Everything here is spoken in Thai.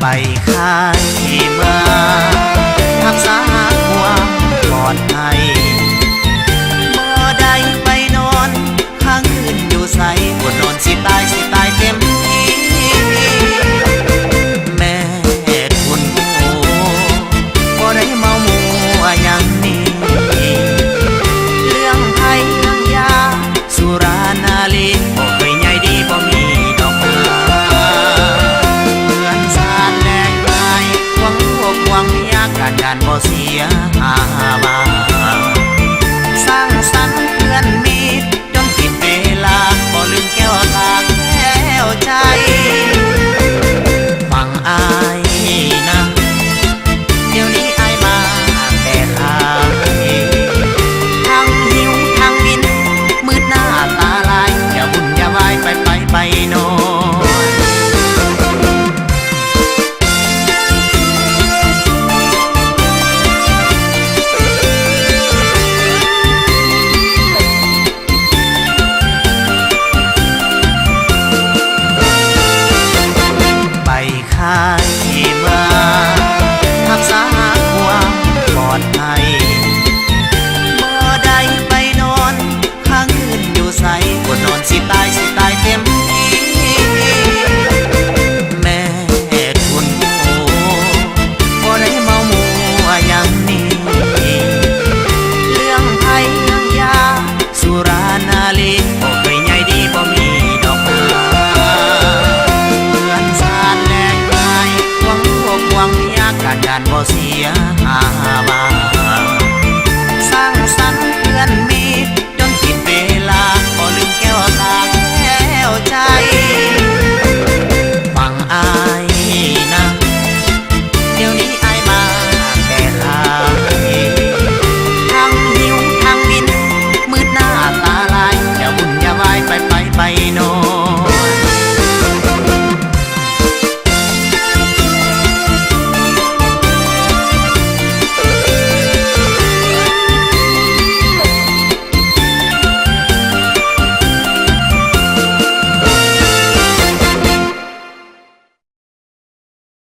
ไปค่ายมารักษาความปลอดภัยบ่ได้ไปนอนค้างคืนอยู่ใสปวดนอนสิตายเต็มที่แม่ทุนโง่บ่ได้เมามัวอย่างนี้เรื่องไผเรื่องยาสุรานาลีบ่เคยใหญ่ดีบ่มีดอกนาเพื่อนสาดแลกลายหวังพบหวังยาการงานบ่เสียอาบาสร้างสรรค์เพื่อนมีจนผิดเวลาบ่ลืมแก้วตาแก้วใจฟังอายนะเดี๋ยวนี้อายมาแต่ขายทั้งหิวทั้งบินมืดหน้าตาลายอย่าวุ่นอย่าวายไปนอนไปค่ายมารักษาความปลอดภัยบ่ได้ไปนอนค้างคืนอยู่ใสปวดนอนสิตายเต็มที่แม่ทุนโง่บ่ได้เมามัวอย่างนี้เรื่องไผเรื่องยาสุรานาลีบ่เคยใหญ่ดีบ่มีดอกนาเพื่อนสาดแลกลายหวังพบหวังยาการงานบ่เสียอาบ